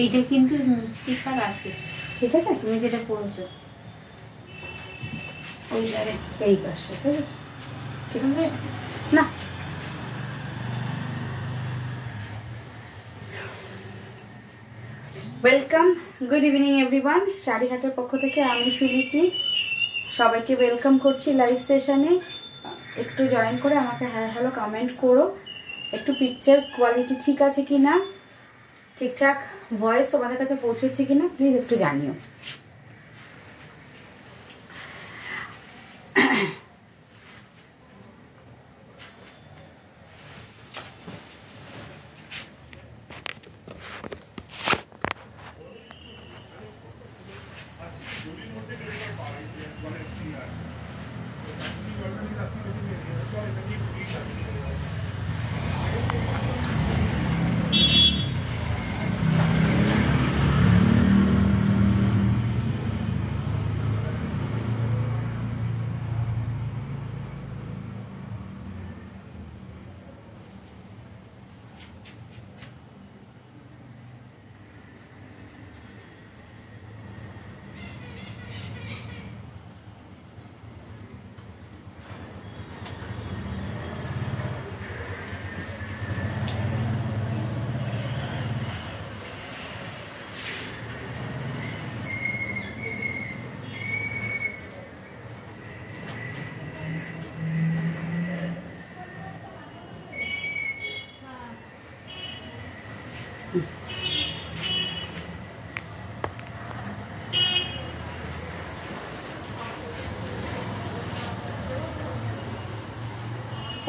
এইটা কিন্তু স্টিকার আছে, ঠিক আছে? তুমি যেটা পড়েছো ওই জারে এই পাশে, ঠিক আছে? ঠিক আছে না? Welcome, good evening everyone. শাড়িহাটের পক্ষ থেকে আমি সুলিপি সবাইকে ওয়েলকাম করছি লাইভ সেশনে। একটু জয়েন করে আমাকে হ্যাঁ হ্যালো কমেন্ট করো। একটু পিকচার কোয়ালিটি ঠিক আছে কি না, ঠিকঠাক ভয়েস তোমাদের কাছে পৌঁছেছে কিনা প্লিজ একটু জানিও।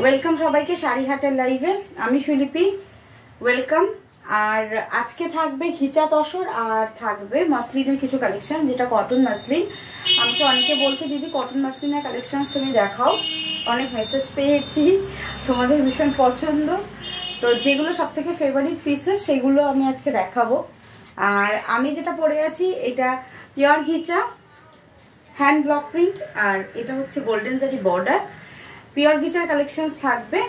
ওয়েলকাম সবাইকে শাড়িহাটের লাইভে, আমি সুলিপি, ওয়েলকাম। আর আজকে থাকবে ঘিচা তসর আর থাকবে মাসলিনের কিছু কালেকশন, যেটা কটন মাসলিন। আমাকে অনেকে বলছে দিদি কটন মাসলিনের কালেকশন তুমি দেখাও, অনেক মেসেজ পেয়েছি, তোমাদের ভীষণ পছন্দ। তো যেগুলো সব থেকে ফেভারিট পিসেস সেগুলো আমি আজকে দেখাবো। আর আমি যেটা পরে আছি এটা পিওর ঘিচা হ্যান্ড ব্লক প্রিন্ট, আর এটা হচ্ছে গোল্ডেন জারি বর্ডার। পিওর ঘিচার কালেকশনস থাকবে,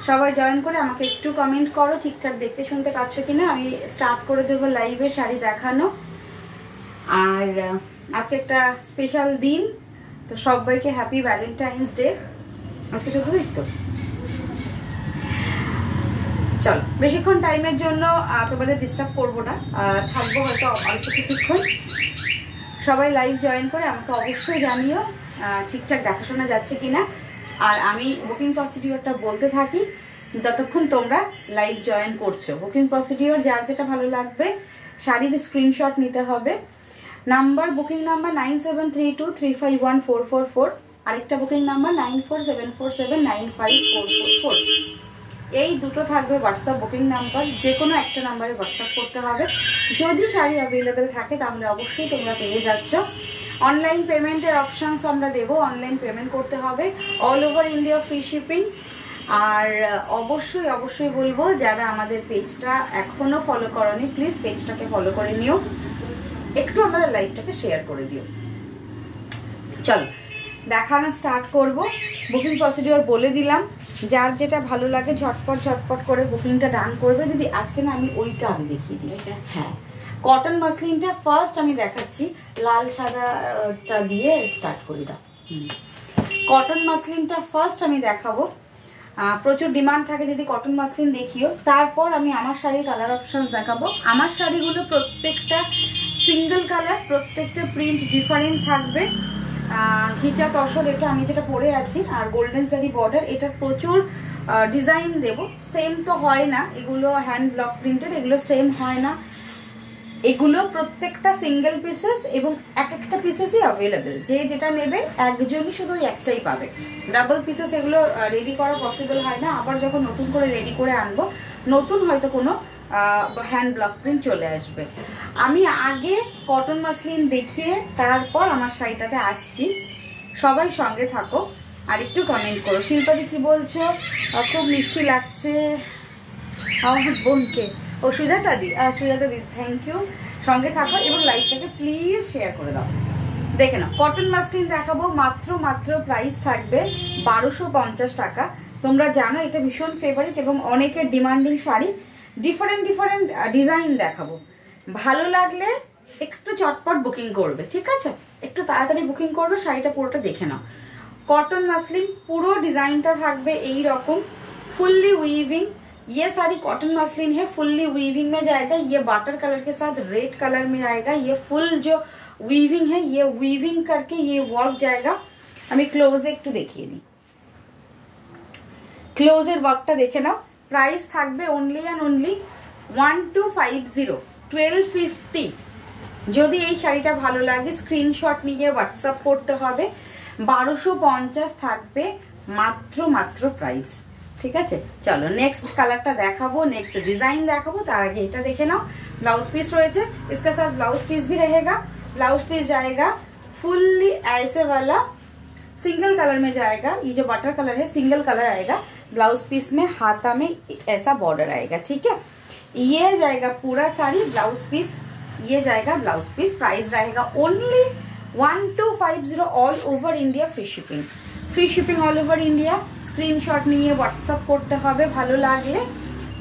সবাই জয়েন করে আমাকে একটু কমেন্ট করো ঠিকঠাক দেখতে শুনতে পাচ্ছ কিনা। আমি স্টার্ট করে দেবো লাইভে শাড়ি দেখানো। আর আজকে একটা স্পেশাল দিন, তো সবাইকে হ্যাপি ভ্যালেন্টাইন্স ডে। আজকে 14 তারিখ তো। চলো, বেশিক্ষণ টাইমের জন্য তোমাদের ডিস্টার্ব করবো না, থাকবো হয়তো অল্প কিছুক্ষণ। সবাই লাইভ জয়েন করে আমাকে অবশ্যই জানিও ঠিকঠাক দেখাশোনা যাচ্ছে কিনা। আর আমি বুকিং প্রসিডিওরটা বলতে থাকি যতক্ষণ তোমরা লাইভ জয়েন করছো। বুকিং প্রসিডিওর যার যেটা ভালো লাগবে শাড়ির স্ক্রিনশট নিতে হবে। নাম্বার, বুকিং নাম্বার 9732351444, আরেকটা বুকিং নাম্বার 9474795444। এই দুটো থাকবে হোয়াটসঅ্যাপ বুকিং নাম্বার, যে কোনো একটা নাম্বারে হোয়াটসঅ্যাপ করতে হবে। যদি শাড়ি অ্যাভেলেবেল থাকে তাহলে অবশ্যই তোমরা পেয়ে যাচ্ছ। অনলাইন পেমেন্টের অপশানস আমরা দেবো, অনলাইন পেমেন্ট করতে হবে, all over India free shipping. আর অবশ্যই অবশ্যই বলবো যারা আমাদের পেজটা এখনও ফলো করোনি প্লিজ পেজটাকে ফলো করে নিও, একটু আমাদের লাইভটাকে শেয়ার করে দিও। চলো দেখানো স্টার্ট করব। বুকিং প্রসিডিওর বলে দিলাম, যার যেটা ভালো লাগে ঝটপট ঝটপট করে বুকিংটা ডান করবে। দিদি আজকে না আমি ওইটা আমি দেখিয়ে দিই। হ্যাঁ, কটন মাসলিনটা ফার্স্ট আমি দেখাচ্ছি, লাল সাদাটা দিয়ে স্টার্ট করে দাও। কটন মাসলিনটা ফার্স্ট আমি দেখাবো, প্রচুর ডিমান্ড থাকে দিদি কটন মাসলিন দেখিও। তারপর আমি আমার শাড়ির কালার অপশনস দেখাবো। আমার শাড়িগুলো প্রত্যেকটা সিঙ্গেল কালার, প্রত্যেকটা প্রিন্ট ডিফারেন্ট থাকবে। ঘিচা তসর এটা আমি যেটা পরে আছি, আর গোল্ডেন জারি বর্ডার, এটার প্রচুর ডিজাইন দেব। সেম তো হয় না, এগুলো হ্যান্ড ব্লক প্রিন্টের, এগুলো সেম হয় না। এগুলো প্রত্যেকটা সিঙ্গেল পিসেস এবং এক একটা পিসেসই অ্যাভেলেবেল। যে যেটা নেবে একজনই শুধু একটাই পাবে, ডাবল পিসেস এগুলো রেডি করা পসিবল হয় না। আবার যখন নতুন করে রেডি করে আনবো, নতুন হয়তো কোনো হ্যান্ড ব্লক প্রিন্ট চলে আসবে। আমি আগে কটন মাসলিন দেখিয়ে তারপর আমার শাড়িটাতে আসছি, সবাই সঙ্গে থাকো আর একটু কমেন্ট করো। শিল্পাদি কি বলছো? খুব মিষ্টি লাগছে আমার বোনকে। ও সুজাতা দি, সুজাতা দি থ্যাংক ইউ। সঙ্গে থাকো এবং লাইভটাকে প্লিজ শেয়ার করে দাও। দেখে নাও, কটন মাসলিন দেখাবো, মাত্র প্রাইস থাকবে 1250 টাকা। তোমরা জানো এটা ভীষণ ফেভারিট এবং অনেকের ডিমান্ডিং শাড়ি। ডিফারেন্ট ডিজাইন দেখাবো, ভালো লাগলে একটু চটপট বুকিং করবে, ঠিক আছে? একটু তাড়াতাড়ি বুকিং করবে, শাড়িটা পুরোটা দেখে নাও। कॉटन मसलिन पूरा डिजाइनটা থাকবে এই রকম फुल्ली वीविंग। ये साड़ी कॉटन मसलिन है, फुल्ली वीविंग में जाएगा। ये वाटर कलर के साथ रेड कलर में आएगा। ये फुल जो वीविंग है ये वीविंग करके ये वर्क जाएगा। हमें क्लोजे একটু দেখিয়ে দিই, ক্লোজের ওয়ার্কটা দেখে নাও। প্রাইস থাকবে অনলি অ্যান্ড অনলি 1250 1250। যদি এই শাড়িটা ভালো লাগে স্ক্রিনশট নিয়ে হোয়াটসঅ্যাপ করতে হবে। 1250 থাকবে মাত্র প্রাইস, ঠিক আছে? চলো नेक्स्ट কালারটা দেখাবো, नेक्स्ट डिजाइन দেখাবো, তার আগে এটা দেখে নাও। ब्लाउज पीस রয়েছে, इसके साथ ब्लाउज पीस भी रहेगा। ब्लाउज पीस जाएगा फुल्ली ऐसे वाला सिंगल कलर में जाएगा। ये जो बटर कलर है सिंगल कलर आएगा। ब्लाउज पीस में हाथा में ऐसा बॉर्डर आएगा, ठीक है? ये जाएगा पूरा साड़ी ब्लाउज पीस, ये जाएगा ब्लाउज पीस। प्राइस रहेगा only 1250 all over India. Free shipping all over India. Screenshot নিয়ে হোয়াটসঅ্যাপ করতে হবে ভালো লাগলে।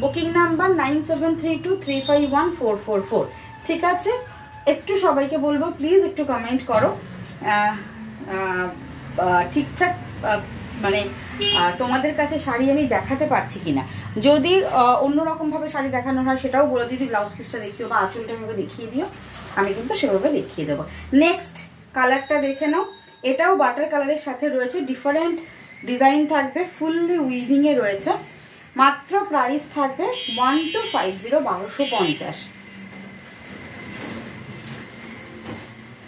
বুকিং নাম্বার 9732351444, ঠিক আছে? একটু সবাইকে বলবো প্লিজ একটু কমেন্ট করো ঠিকঠাক মানে তোমাদের কাছে শাড়ি আমি দেখাতে পারছি কিনা। যদি অন্যরকম ভাবে শাড়ি দেখানো হয় সেটাও বলে দিদি, ব্লাউজ পিসটা দেখিও বা আঁচলটা ভাবে দেখিয়ে দিও, আমি কিন্তু সেভাবে দেখিয়ে দেবো। নেক্সট কালারটা দেখে নাও, এটাও বাটার কালারের সাথে রয়েছে, ডিফারেন্ট ডিজাইন থাকবে, ফুললি উইভিং এ রয়েছে। মাত্র প্রাইস থাকবে 1250 1250।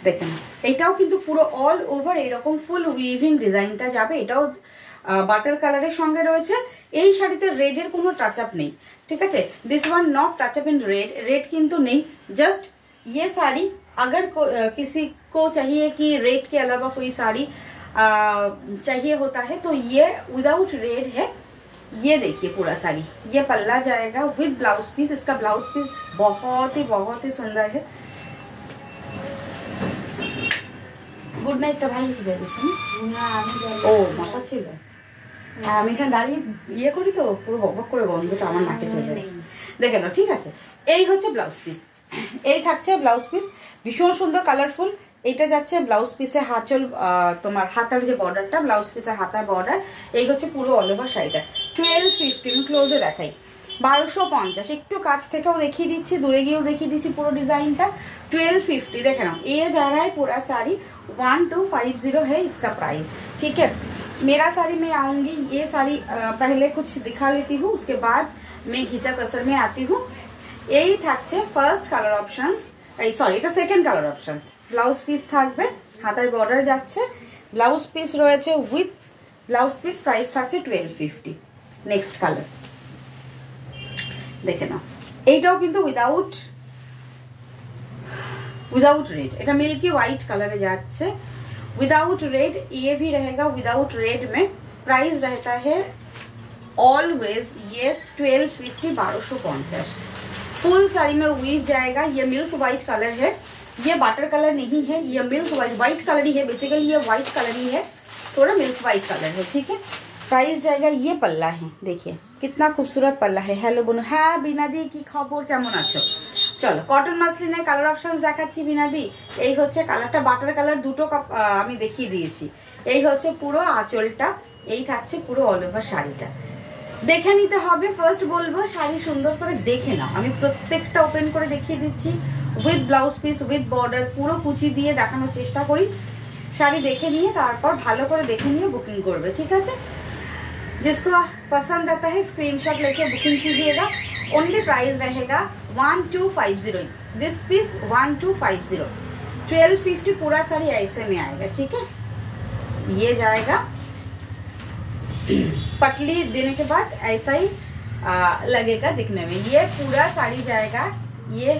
দেখে নাও, এটাও কিন্তু পুরো অল ওভার এরকম ফুল উইভিং ডিজাইনটা যাবে। এটাও বাটার কালারের সঙ্গে রয়েছে। এই শাড়িতে রেডের কোনো টাচ আপ নেই, ঠিক আছে? This one not touch up in red, red किंतु नहीं। जस्ट ये साड़ी अगर किसी को चाहिए कि रेड के अलावा कोई साड़ी चाहिए होता है तो ये विदाउट रेड है। ये देखिए पूरा साड़ी, ये पल्ला जाएगा विद ब्लाउज पीस। इसका ब्लाउज पीस बहुत ही सुंदर है। गुड नाइट भाई ओ मशा ছিল আমি এখানে দাঁড়িয়ে ইয়ে করি তো পুরো বকবক করে গন্ধটা আমার নাকে চলে আসে। দেখে নাও, ঠিক আছে? এই হচ্ছে ব্লাউজ পিস, এই থাকছে ব্লাউজ পিস, ভীষণ সুন্দর কালারফুল। এটা যাচ্ছে ব্লাউজ পিসে হাঁচল, তোমার হাতার যে বর্ডারটা, ব্লাউজ পিসে হাতার বর্ডার। এই হচ্ছে পুরো অল ওভার শাড়িটা। 1250 ক্লোজে দেখাই 1250। একটু কাছ থেকেও দেখিয়ে দিচ্ছি, দূরে গিয়েও দেখিয়ে দিচ্ছি পুরো ডিজাইনটা। 1250 देखे ना। ये जा रहा है पूरा साड़ी 1250 है इसका प्राइस, ठीक है? मेरा साड़ी मैं आऊंगी, ये साड़ी पहले कुछ दिखा लेती हूँ, उसके बाद मैं घिचा कसर में आती हूँ। यही থাকছে ফার্স্ট কালার অপশনস, এই সরি এটা second colour options. Blouse piece থাকবে, হাতায় বর্ডার যাচ্ছে, ব্লাউজ পিস রয়েছে উইথ ব্লাউজ পিস। প্রাইস থাকছে 1250। নেক্সট কালার দেখে নাও, এইটাও কিন্তু উইদাউট रेड। এটা मिल्की व्हाइट कलर जाচ্ছে विदाउट रेड। ये भी रहेगा विदाउट रेड में। प्राइस रहता है ऑलवेज ये 1250 1250। फुल साड़ी में वीव जाएगा। ये मिल्क व्हाइट कलर है, ये वाटर कलर नहीं है, ये मिल्क व्हाइट कलर ही है। बेसिकली ये व्हाइट कलर ही है, थोड़ा मिल्क व्हाइट कलर है, ठीक है? प्राइस जाएगा। ये पल्ला है, देखिए कितना खूबसूरत पल्ला है। हेलो बोनो, हाँ বিনাদি কি খবর, কেমন আছো? চলো কটন মাসলিনের কালার অপশনস দেখাচ্ছি বিনাদি। এই হচ্ছে কালারটা, বাটার কালার দুটো আমি দেখিয়ে দিয়েছি। এই হচ্ছে পুরো আঁচলটা, এই থাকছে পুরো অল ওভার শাড়িটা। দেখে নিতে হবে। ফার্স্ট বলবো শাড়ি সুন্দর করে দেখে নাও। আমি প্রত্যেকটা ওপেন করে দেখিয়ে দিচ্ছি with blouse piece with border, পুরো কুচি দিয়ে দেখানোর চেষ্টা করি। শাড়ি দেখে নিয়ে তারপর ভালো করে দেখে নিয়ে বুকিং করবে, ঠিক আছে? जिसको पसंद आता है स्क्रीनशॉट लेके बुकिंग कीजिएगा। ओनली प्राइस रहेगा 1250। This piece 1250 1250। पूरा साड़ी ऐसे में आएगा, ठीक है? ये जाएगा पटली देने के बाद ऐसा ही लगेगा दिखने में। ये पूरा साड़ी जाएगा। ये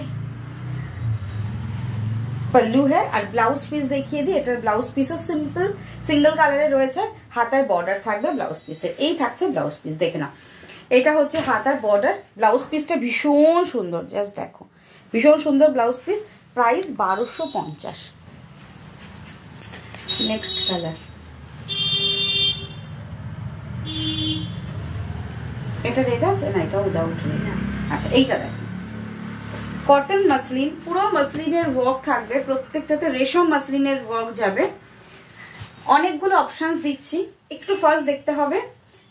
पल्लू है और ब्लाउज पिस देखिए दी। এটা ব্লাউজ পিসও সিম্পল সিঙ্গেল কালারে রয়েছে, হাতায় বর্ডার থাকবে ব্লাউজ পিসের। এই থাকছে ব্লাউজ পিস, দেখে নাও। এটা হচ্ছে হাতার বর্ডার। ব্লাউজ পিসটা ভীষণ সুন্দর, জাস্ট দেখো ভীষণ সুন্দর blouse piece. Price 1250। Next colour, এটা রেড আছে না, এটা উইদাউট রেড। আচ্ছা এইটা দেখো, কটন মাসলিন, পুরো মাসলিনের ওয়ার্ক থাকবে, প্রত্যেকটাতে রেশম মাসলিনের ওয়ার্ক যাবে। অনেকগুলো অপশানস দিচ্ছি, একটু ফার্স্ট দেখতে হবে,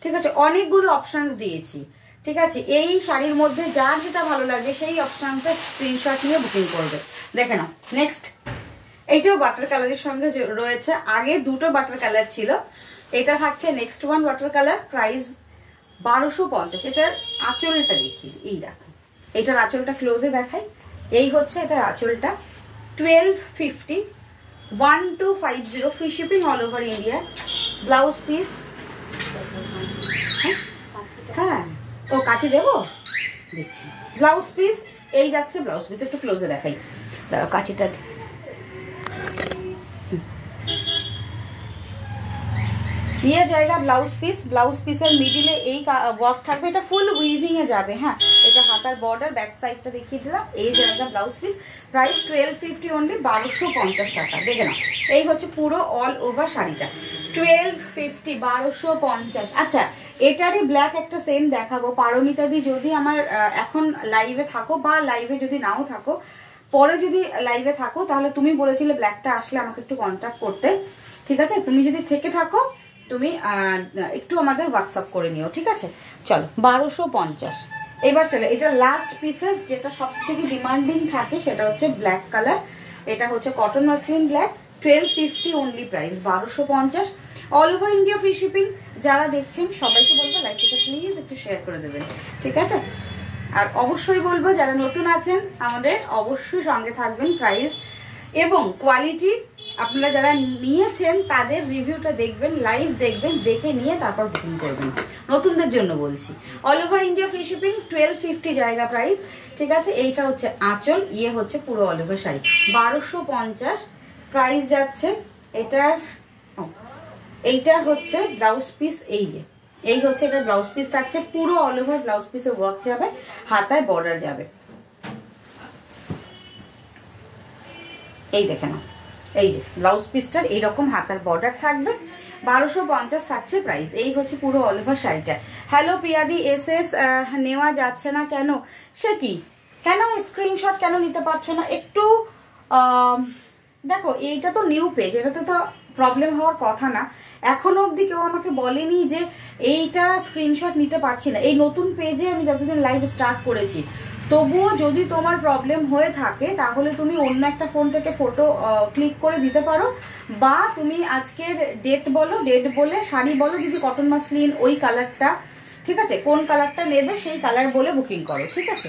ঠিক আছে? অনেকগুলো অপশানস দিয়েছি, ঠিক আছে? এই শাড়ির মধ্যে যার যেটা ভালো লাগে সেই অপশানটা স্ক্রিনশট নিয়ে বুকিং করবে। দেখে নাও। নেক্সট, এইটাও বাটার কালারের সঙ্গে রয়েছে, আগে দুটো বাটার কালার ছিল, এটা থাকছে next one butter colour, price 1250। এটার আঁচলটা দেখি, এই দেখো, এটার আঁচলটা ক্লোজে দেখাই, এই হচ্ছে এটার আঁচলটা। 1250, 1250, free shipping all over India. Blouse piece, হ্যাঁ ও কাছে দেবো, দিচ্ছি। ব্লাউজ পিস এই যাচ্ছে, ব্লাউজ পিস একটু ক্লোজে দেখাই, দাঁড়াও কাছিটা ये জায়গা ব্লাউজ পিস। ব্লাউজ পিসের মিডিলে এই ওয়ার্ক থাকবে, এটা ফুল উইভিং এ যাবে। হ্যাঁ, এটা হাতার বর্ডার, ব্যাক সাইডটা দেখিয়ে দিলাম। এই জায়গা ব্লাউজ পিস, প্রাইস 1250 অনলি, 1250 টাকা। দেখে নাও, এই হচ্ছে পুরো অল ওভার শাড়িটা, 1250, 1250। আচ্ছা, এটারই ব্ল্যাক একটা সেম দেখাবো। পারমিতাদি যদি আমার এখন লাইভে থাকো বা লাইভে যদি নাও থাকো, পরে যদি লাইভে থাকো, তাহলে তুমি বলেছিলে ব্ল্যাকটা আসলে আমাকে একটু কন্ট্যাক্ট করতে, ঠিক আছে? তুমি যদি থেকে থাকো, তুমি একটু আমাদের হোয়াটসঅ্যাপ করে নিও, ঠিক আছে? চলো, 1250। এবার চলো, এটা লাস্ট পিসেস, যেটা সব থেকে ডিমান্ডিং থাকে, সেটা হচ্ছে ব্ল্যাক কালার। এটা হচ্ছে cotton muslin black, 1250 only, price 1250, all over India free shipping. যারা দেখছেন সবাইকে বলবো লাইভটা প্লিজ একটু শেয়ার করে দেবেন, ঠিক আছে? আর অবশ্যই বলবো যারা নতুন আছেন আমাদের, অবশ্যই সঙ্গে থাকবেন। প্রাইস এবং কোয়ালিটি আপনারা যারা নিয়েছেন তাদের রিভিউটা দেখবেন, লাইভ দেখবেন, দেখে নিয়ে তারপর বুকিং করবেন। নতুনদের জন্য বলছি, all over India free shipping, 1250 জায়গা প্রাইস, ঠিক আছে? এইটা হচ্ছে আঁচল, ইয়ে হচ্ছে পুরো অল ওভার শাড়ি, 1250 প্রাইস যাচ্ছে। এইটার হচ্ছে ব্লাউজ পিস, এই হচ্ছে এটা ব্লাউজ পিস থাকছে, পুরো অল ওভার ব্লাউজ পিসে ওয়ার্ক যাবে, হাতায় বর্ডার যাবে। এই দেখে নাও, এই যে ব্লাউজ পিসটার এইরকম হাতার বর্ডার থাকবে, 1250 থাকছে প্রাইস। এই হচ্ছে পুরো অল ওভার শাড়িটা। হ্যালো প্রিয়াদি, এসএস নেওয়া যাচ্ছে না কেন? সে কি, কেন স্ক্রিনশট কেন নিতে পারছো না? একটু দেখো, এইটা তো নিউ পেজ, এটাতে তো প্রবলেম হওয়ার কথা না। এখনো অবধি কেউ আমাকে বলেনি যে এইটা স্ক্রিনশট নিতে পারছি না। এই নতুন পেজে আমি যতদিন লাইভ স্টার্ট করেছি, তবুও যদি তোমার প্রবলেম হয়ে থাকে তাহলে তুমি অন্য একটা ফোন থেকে ফটো ক্লিক করে দিতে পারো, বা তুমি আজকের ডেট বলো, ডেট বলে শাড়ি বলো, যদি কটন মাসলিন ওই কালারটা, ঠিক আছে? কোন কালারটা নেবে সেই কালার বলে বুকিং করো, ঠিক আছে?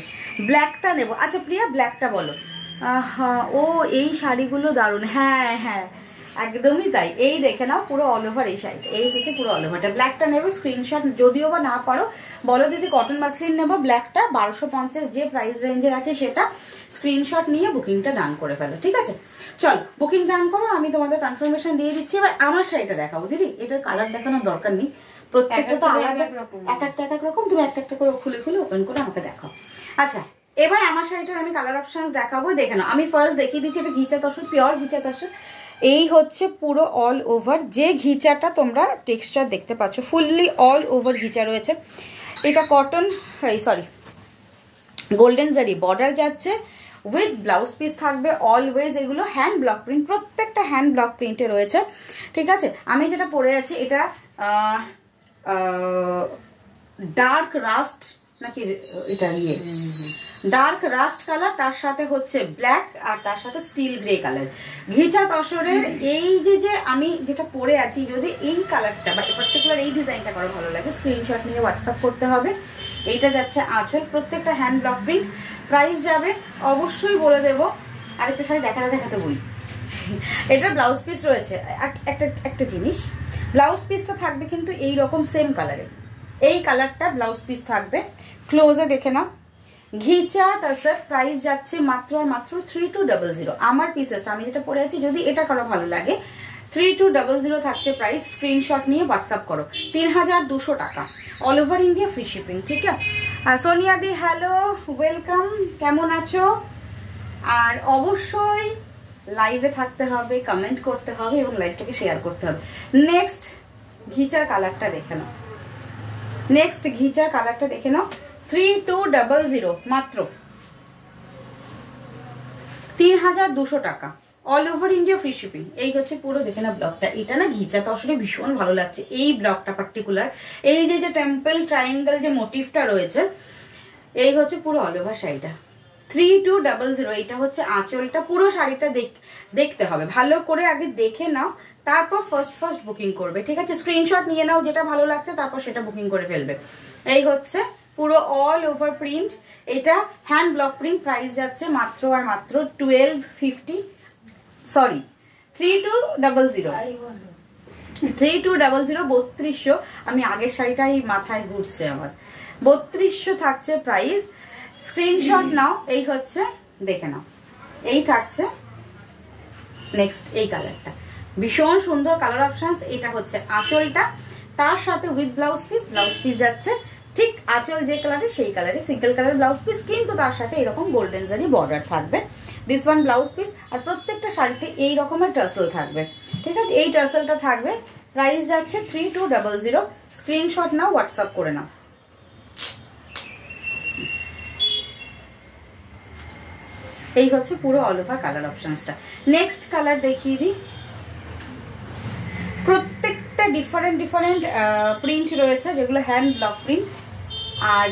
ব্ল্যাকটা নেব। আচ্ছা প্রিয়া, ব্ল্যাকটা বলো। ও এই শাড়িগুলো দারুণ, হ্যাঁ হ্যাঁ একদমই তাই। এই দেখে নাও পুরো অল ওভার এই শাড়িটা, এই হচ্ছে পুরো অল ওভারটা। ব্ল্যাকটা নেবে, স্ক্রিনশট যদিও বা না পারো বলো দিদি কটন মাসলিন নেবো, ব্ল্যাকটা 1250 যে প্রাইস রেঞ্জের আছে সেটা স্ক্রিনশট নিয়ে বুকিংটা ডান করে ফেলো, ঠিক আছে? চল বুকিং ডান করো, আমি তোমাদের কনফার্মেশন দিয়ে দিচ্ছি। এবার আমার শাড়িটা দেখাবো দিদি, এটার কালার দেখানোর দরকার নেই, প্রত্যেকটা তো আলাদা, এক একটা রকম। তুমি একটা একটা করে খুলে খুলে ওপেন করে আমাকে দেখাও। আচ্ছা, এবার আমার শাড়িটার আমি কালার অপশনস দেখাবো, দেখে নাও। আমি ফার্স্ট দেখিয়ে দিচ্ছি, এটা ঘিচা তসর, পিওর ঘিচা তসর। এই হচ্ছে পুরো অল ওভার, যে ঘিচাটা তোমরা টেক্সচার দেখতে পাচ্ছ, ফুললি অল ওভার ঘিচা রয়েছে। এটা কটন, সরি গোল্ডেন জারি বর্ডার যাচ্ছে, উইথ ব্লাউজ পিস থাকবে। অলওয়েজ এগুলো হ্যান্ড ব্লক প্রিন্ট, প্রত্যেকটা হ্যান্ড ব্লক প্রিন্টে রয়েছে, ঠিক আছে? আমি যেটা পরে আছি এটা ডার্ক রাস্ট নাকি, এটা ইয়ে ডার্ক রাস্ট কালার, তার সাথে হচ্ছে ব্ল্যাক, আর তার সাথে স্টিল গ্রে কালার। ঘিচা তসরের এই যে আমি যেটা পরে আছি, যদি এই কালারটা বা পার্টিকুলার এই ডিজাইনটা কারো ভালো লাগে, স্ক্রিনশট নিয়ে হোয়াটসঅ্যাপ করতে হবে। এইটা যাচ্ছে আঁচল, প্রত্যেকটা হ্যান্ড ব্লক প্রিন্ট। প্রাইস যাবে অবশ্যই বলে দেবো। আরেকটা শাড়ি দেখাতে বলি, এটার ব্লাউজ পিস রয়েছে। একটা জিনিস, ব্লাউজ পিসটা থাকবে কিন্তু এই রকম সেম কালারে, এই কালারটা ব্লাউজ পিস থাকবে। ক্লোজে দেখে নাও, ঘিচা তার প্রাইস যাচ্ছে মাত্র আর মাত্র 3200। আমার পিসেসটা আমি যেটা পরে আছি, যদি এটা কারো ভালো লাগে 3200 থাকছে প্রাইস। স্ক্রিনশট নিয়ে হোয়াটসঅ্যাপ করো, 3200 টাকা, all over India free shipping, ঠিক আছে? সোনিয়া দি হ্যালো, ওয়েলকাম, কেমন আছো? আর অবশ্যই লাইভে থাকতে হবে, কমেন্ট করতে হবে এবং লাইভটাকে শেয়ার করতে হবে। নেক্সট ঘিচার কালারটা দেখে নাও, 3200 মাত্র 3200 টাকা, all over India free shipping. এই হচ্ছে পুরো, দেখে না ব্লকটা, এটা না ঘিচাতে আসলে ভীষণ ভালো লাগছে এই ব্লকটা পার্টিকুলার। এই যে যে টেম্পল ট্রায়াঙ্গেল যে মোটিভটা রয়েছে, এই হচ্ছে পুরো অল ওভার শাড়িটা। 3200। এটা হচ্ছে আঁচলটা। পুরো শাড়িটা দেখতে হবে ভালো করে, আগে দেখে নাও, তারপর ফার্স্ট বুকিং করবে, ঠিক আছে? স্ক্রিনশট নিয়ে নাও যেটা ভালো লাগছে, তারপর সেটা বুকিং করে ফেলবে। এই হচ্ছে পুরো অল ওভার প্রিন্ট, এটা হ্যান্ড ব্লক প্রিন্ট। প্রাইস যাচ্ছে মাত্র আর মাত্র 1250, সরি 3200। 3200, আমি আগের শাড়িটাই মাথায় ঘুরছে আমার। 3200 থাকছে প্রাইস। স্ক্রিনশট নাও। এই হচ্ছে, দেখে নাও, এই থাকছে নেক্সট এই কালারটা, ভীষণ সুন্দর কালার অপশনস। এটা হচ্ছে আঁচলটা, তার সাথে উইথ ব্লাউজ পিস যাচ্ছে ঠিক আঁচল যে কালারে সেই কালারে, সিঙ্গেল কালার ব্লাউজ পিস, কিন্তু তার সাথে এরকম গোল্ডেন জারি বর্ডার থাকবে। দিস ওয়ান ব্লাউজ পিস, আর প্রত্যেকটা শাড়িতে এই রকমের টার্সেল থাকবে, ঠিক আছে? এই টার্সেলটা থাকবে। প্রাইস যাচ্ছে 3200। স্ক্রিনশট নাও, হোয়াটসঅ্যাপ করে নাও। এই হচ্ছে পুরো অল ওভার কালার অপশনসটা। নেক্সট কালার দেখিয়ে দিই। প্রত্যেকটা ডিফারেন্ট প্রিন্ট রয়েছে, যেগুলো হ্যান্ড ব্লক প্রিন্ট, আর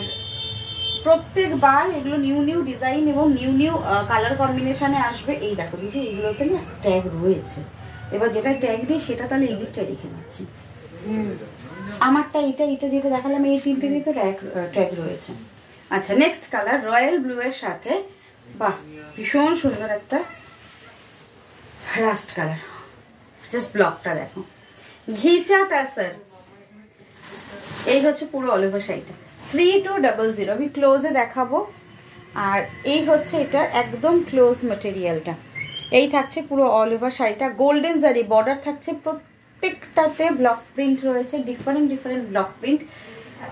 প্রত্যেকবার এগুলো নিউ ডিজাইন এবং নিউ কালার কম্বিনেশনে আসবে। এই দেখো দিদি, এগুলোতে না ট্যাগ রয়েছে। এবার যেটা ট্যাগ নেই সেটা তাহলে এই দিকটা রেখে দিচ্ছি। আমারটা এটা যেটা দেখালাম, এই তিনটে দিয়ে তো ট্যাগ রয়েছে। আচ্ছা, নেক্সট কালার রয়্যাল ব্লু এর সাথে, বাহ ভীষণ সুন্দর একটা রাস্ট কালার। জাস্ট ব্লকটা দেখো, ঘিচা তাসার। এই হচ্ছে পুরো অল ওভার শাড়িটা। 3200। আমি ক্লোজে দেখাবো। আর এই হচ্ছে এটা একদম ক্লোজ ম্যাটেরিয়ালটা। এই থাকছে পুরো অল ওভার শাড়িটা, গোল্ডেন জারি বর্ডার থাকছে, প্রত্যেকটাতে ব্লক প্রিন্ট রয়েছে, ডিফারেন্ট ব্লক প্রিন্ট।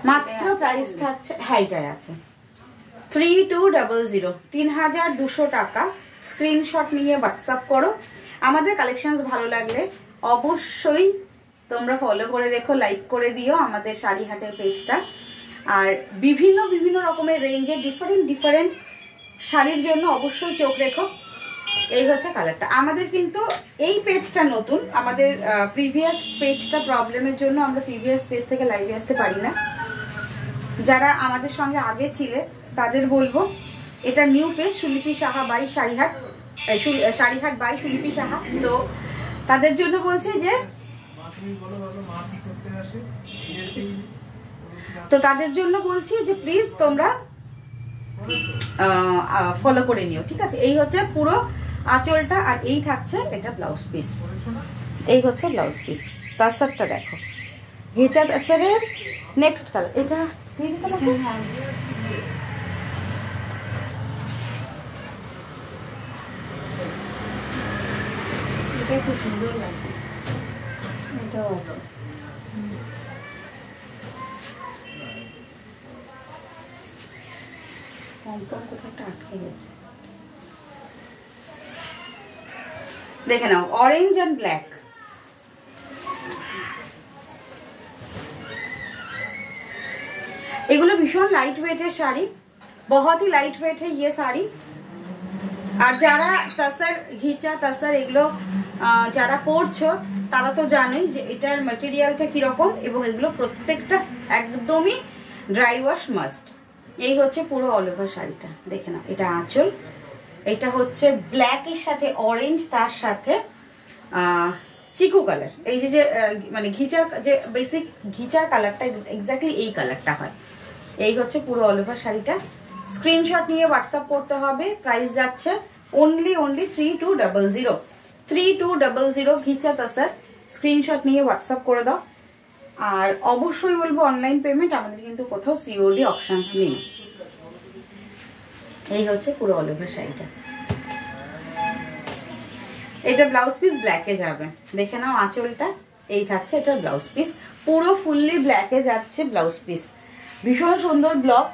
মাত্র প্রাইস থাকছে, হ্যাঁ এটাই আছে, 3200, 3200 টাকা। স্ক্রিনশট নিয়ে হোয়াটসঅ্যাপ করো। আমাদের কালেকশনস ভালো লাগলে অবশ্যই তোমরা ফলো করে রেখো, লাইক করে দিও আমাদের শাড়ি হাটের পেজটা। আর বিভিন্ন রকমের রেঞ্জের ডিফারেন্ট শাড়ির জন্য অবশ্যই চোখ রেখো। এই হচ্ছে কালারটা। আমাদের কিন্তু এই পেজটা নতুন, আমাদের প্রিভিয়াস পেজটা প্রবলেমের জন্য আমরা প্রিভিয়াস পেজ থেকে লাইভে আসতে পারি না। যারা আমাদের সঙ্গে আগে ছিলে তাদের বলবো, এটা new page, Sulipi Saha by Sarihaat by Sulipi Saha. তো তাদের জন্য বলছি যে, প্লিজ তোমরা ফলো করে নিও, ঠিক আছে? এই হচ্ছে পুরো আঁচলটা, আর এই থাকছে এটা ব্লাউজ পিস। এই হচ্ছে ব্লাউজ পিস। তাসারটা দেখো, ঘেচা তাসারের নেক্সট কালার। এটা দিয়ে দিতে পারবে? এটা খুব সুন্দর লাগছে, এটাও আছে। কোথাও একটা আটকে গেছে, দেখে নাও, অরেঞ্জ এন্ড ব্ল্যাক। এগুলো ভীষণ লাইট ওয়েটের শাড়ি, बहुत ही लाइट वेट है ये শাড়ি। আর যারা তাসার, ঘিচা তাসার এগুলো যারা পরছো তারা তো জানোই যে এটার ম্যাটেরিয়ালটা কিরকম, এবং এগুলো প্রত্যেকটা একদমই ড্রাই ওয়াশ মাস্ট। এই হচ্ছে পুরো অল ওভার শাড়িটা, দেখে নাও। এটা আঁচল, এটা হচ্ছে ব্ল্যাকের সাথে অরেঞ্জ, তার সাথে চিকু কালার। এই যে মানে ঘিচার যে বেসিক ঘিচার কালারটা এক্স্যাক্টলি এই কালারটা হয়। এই হচ্ছে পুরো অল ওভার শাড়িটা। স্ক্রিনশট নিয়ে হোয়াটসঅ্যাপ করতে হবে। প্রাইস যাচ্ছে অনলি 3200, 3200 ঘিচা তাসার। স্ক্রিনশট নিয়ে হোয়াটসঅ্যাপ করে দাও। আর অবশ্যই বলবো অনলাইন পেমেন্ট, আমাদের কিন্তু কোথাও সিওডি অপশনস নেই। এই হচ্ছে পুরো অল ওভার শাড়িটা। এটা ব্লাউজ পিস ব্ল্যাকে যাবে, দেখে নাও আঁচলটা। এই থাকছে এটা ব্লাউজ পিস, পুরো ফুললি ব্ল্যাকে যাচ্ছে ব্লাউজ পিস, ভীষণ সুন্দর ব্লক।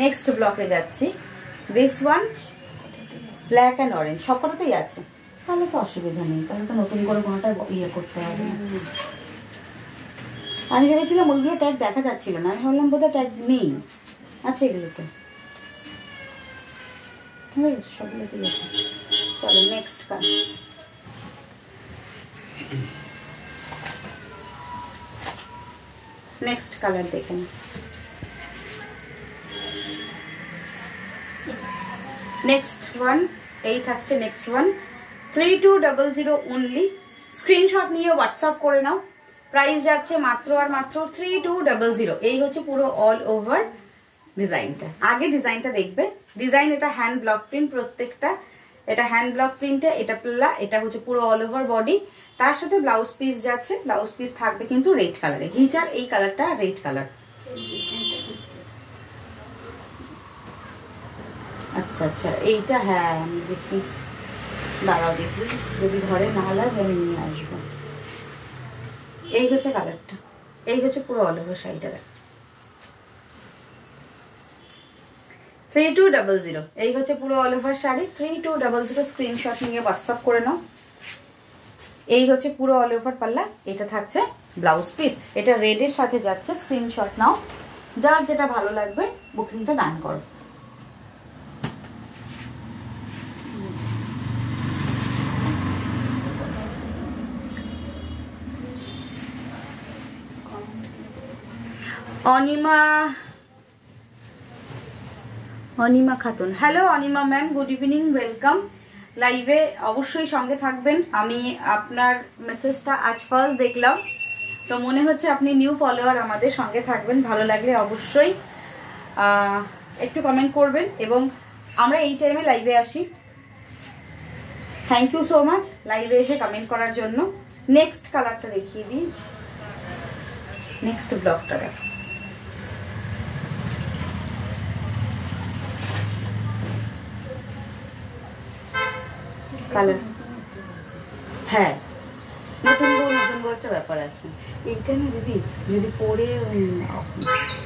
নেক্সট ব্লকে যাচ্ছি, this one black and orange, সবকটাতেই আছে। তাহলে তো অসুবিধা নেই, তাহলে তো নতুন করে কোনোটা ইয়ে করতে হবে না। আমি ভেবেছিলাম ওইগুলো ট্যাগ দেখা যাচ্ছিল না, আমি ভাবলাম বোধহয় ট্যাগ নেই, আছে এগুলোতে। সবগুলো ঠিক আছে। চলো নেক্সট কালার। নেক্সট কালার দেখেন। নেক্সট ওয়ান এই থাকছে। Next one 3200 only. স্ক্রিনশট নিয়ে হোয়াটসঅ্যাপ করে নাও। প্রাইস যাচ্ছে মাত্র আর মাত্র 3200। এই হচ্ছে পুরো অল ওভার ডিজাইনটা। আগে ডিজাইনটা দেখবে। ডিজাইন এটা হ্যান্ড ব্লক প্রিন্ট প্রত্যেকটা। এটা হ্যান্ড ব্লক প্রিন্টে, এটা প্লা, এটা হচ্ছে পুরো অল ওভার বডি। তার সাথে ব্লাউজ পিস যাচ্ছে। ব্লাউজ পিস থাকবে কিন্তু রেড কালারে। ঘিচার এই কালারটা রেড কালার। আচ্ছা আচ্ছা, এইটা হ্যাঁ আমি দেখি, দাঁড়াও দেখি, যদি ঘরে না লাগে আমি নিয়ে আসবো। এই হচ্ছে কালারটা। এই হচ্ছে পুরো অল ওভার শাড়িটা। দেখ 3200। এই হচ্ছে পুরো অল ওভার শাড়ি। 3200 স্ক্রিনশট নিয়ে হোয়াটসঅ্যাপ করে নাও। এই হচ্ছে পুরো অল ওভার পাল্লা। এটা থাকছে ব্লাউজ পিস। এটা রেডের সাথে যাচ্ছে। স্ক্রিনশট নাও, যার যেটা ভালো লাগবে বুকিংটা ডান করো। Anima Khatun, hello Anima ma'am, good evening, welcome. লাইভে অবশ্যই সঙ্গে থাকবেন। আমি আপনার মেসেজটা আজ ফার্স্ট দেখলাম, তো মনে হচ্ছে আপনি নিউ ফলোয়ার, আমাদের সঙ্গে থাকবেন। ভালো লাগলে অবশ্যই একটু কমেন্ট করবেন, এবং আমরা এই টাইমে লাইভে আসি। থ্যাংক ইউ সো মাচ লাইভে এসে কমেন্ট করার জন্য। নেক্সট কালারটা দেখিয়ে দিই। নেক্সট ব্লকটা দেখো। কালার হ্যাঁ, নতুন বউ একটা ব্যাপার আছে। এইটা না দিদি, যদি পরে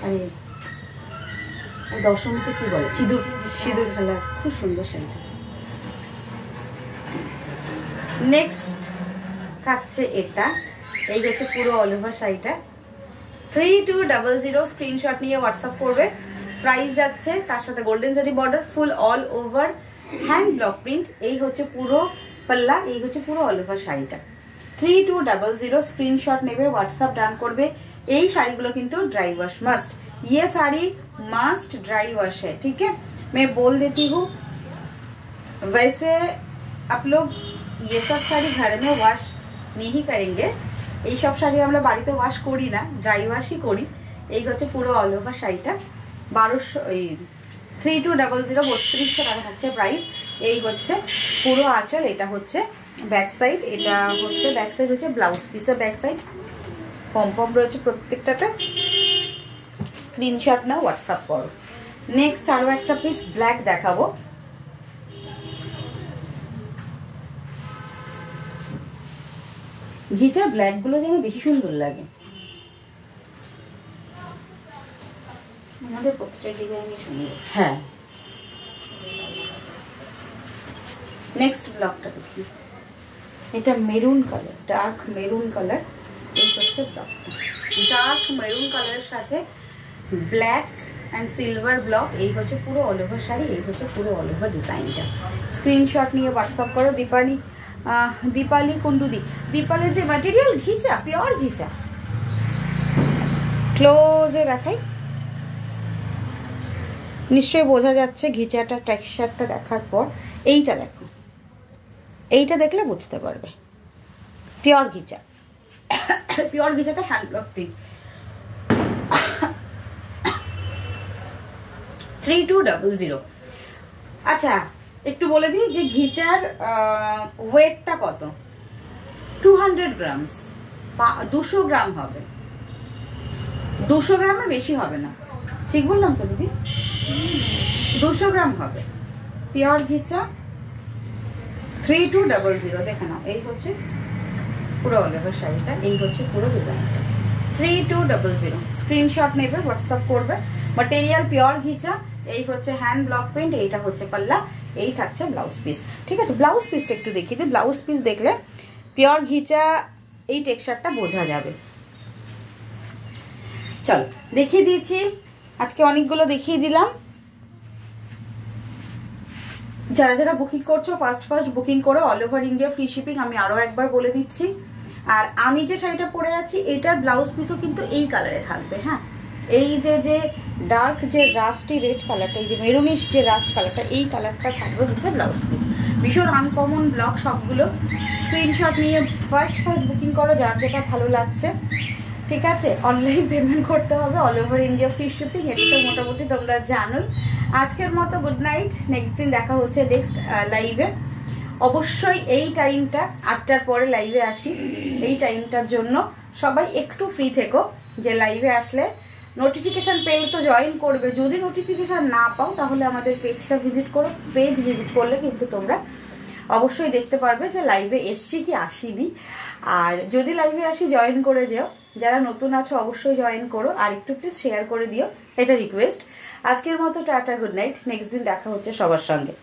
আরে দশমীতে কি বলে, সিঁদুর সিঁদুর খেলা, খুব সুন্দর শাড়িটা। নেক্সট থাকছে এটা। এই হচ্ছে পুরো অল ওভার শাড়িটা। 3200 স্ক্রিনশট নিয়ে হোয়াটসঅ্যাপ করবে। প্রাইস যাচ্ছে, তার সাথে গোল্ডেন জারি বর্ডার, ফুল all over hand block print. এই হচ্ছে পুরো পাল্লা। এই হচ্ছে পুরো অল ওভার শাড়িটা। 3200 স্ক্রিনশট নেবে, হোয়াটসঅ্যাপ ডান করবে। এই শাড়িগুলো কিন্তু ड्राई वॉश मस्ट। ये साड़ी मस्ट ड्राई वॉश है, ठीक है। मैं बोल देती हूँ, वैसे आप लोग ये सब साड़ी घर में वॉश नहीं करेंगे। এই সব শাড়ি আমরা বাড়িতে ওয়াশ করি না, ড্রাই ওয়াশই করি। এই হচ্ছে পুরো অল ওভার শাড়িটা। 3200 3200 টাকা থাকছে প্রাইস। এই হচ্ছে পুরো আঁচল। এটা হচ্ছে ব্যাক সাইড। এটা হচ্ছে ব্যাক সাইড, হচ্ছে ব্লাউজ পিসের ব্যাক সাইড। পম পম রয়েছে প্রত্যেকটাতে। স্ক্রিনশট নাও, হোয়াটসঅ্যাপ করো। নেক্সট আরও একটা পিস ব্ল্যাক দেখাবো। ঘিচার ব্ল্যাক গুলো যেন বেশি সুন্দর লাগে। আমাদের প্রত্যেকটা ডিজাইনই সুন্দর। হ্যাঁ, নেক্সট ব্লকটা দেখি। এটা maroon colour, dark maroon colour. এই হচ্ছে ব্লকটা, ডার্ক মেরুন কালারের সাথে ব্ল্যাক অ্যান্ড সিলভার ব্লক। এই হচ্ছে পুরো অল ওভার শাড়ি। এই হচ্ছে পুরো অল ওভার ডিজাইনটা। স্ক্রিনশট নিয়ে হোয়াটসঅ্যাপ করো। দীপালি কুন্ডুদি, দীপালিতে ম্যাটেরিয়াল ঘিচা, পিওর ঘিচা। ক্লোজে দেখাই, নিশ্চয়ই বোঝা যাচ্ছে ঘিচাটা, টেক্সচারটা দেখার পর। এইটা দেখো, এইটা দেখলে বুঝতে পারবে পিওর ঘিচা। পিওর ঘিচাতে হ্যান্ড ব্লক প্রিন্ট। 3200। আচ্ছা একটু বলে দিই যে ঘিচার ওয়েটটা কত। 200 গ্রামস, 200 গ্রাম হবে। 200 গ্রামের বেশি হবে না, ঠিক বললাম তো দিদি? 200 গ্রাম হবে পিওর ঘিচা। 3200 দেখে নাও। এই হচ্ছে পুরো অল ওভার শাড়িটা। এই হচ্ছে পুরো ডিজাইনটা। 3200 স্ক্রিনশট নেবে, হোয়াটসঅ্যাপ করবে। Material pure ghicha. এই হচ্ছে হ্যান্ড ব্লক প্রিন্ট। এইটা হচ্ছে পাল্লা। এই থাকছে ব্লাউজ পিস, ঠিক আছে। ব্লাউজ পিসটা একটু দেখিয়ে দিই। ব্লাউজ পিস দেখলে পিওর ঘিচা এই টেক্সচারটা বোঝা যাবে। চল দেখিয়ে দিয়েছি, আজকে অনেকগুলো দেখিয়ে দিলাম। যারা যারা বুকিং করছো ফার্স্ট বুকিং করো, all over India free shipping, আমি আরও একবার বলে দিচ্ছি। আর আমি যে শাড়িটা পরে আছি এটার ব্লাউজ পিসও কিন্তু এই কালারে থাকবে। হ্যাঁ, এই যে ডার্ক যে রাস্টি রেড কালারটা, এই যে মেরুনিশ যে রাস্ট কালারটা, এই কালারটা থাকবে হচ্ছে ব্লাউজ পিস। ভীষণ আনকমন ব্লগ সবগুলো। স্ক্রিনশট নিয়ে ফার্স্ট বুকিং করো যার যেটা ভালো লাগছে, ঠিক আছে? অনলাইন পেমেন্ট করতে হবে, all over India free shipping, এটা তো মোটামুটি তোমরা জানোই। আজকের মতো গুড নাইট, নেক্সট দিন দেখা হচ্ছে নেক্সট লাইভে। অবশ্যই এই টাইমটা 8টার পরে লাইভে আসি, এই টাইমটার জন্য সবাই একটু ফ্রি থেকো, যে লাইভে আসলে নোটিফিকেশান পেলে তো জয়েন করবে, যদি নোটিফিকেশান না পাও তাহলে আমাদের পেজটা ভিজিট করো। পেজ ভিজিট করলে কিন্তু তোমরা অবশ্যই দেখতে পারবে যে লাইভে এসছি কি আসিনি। আর যদি লাইভে আসি জয়েন করে যেও, যারা নতুন আছো অবশ্যই জয়েন করো, আর একটু প্লিজ শেয়ার করে দিও, এটা রিকোয়েস্ট। আজকের মতো টাটা, গুড নাইট, নেক্সট দিন দেখা হচ্ছে সবার সঙ্গে।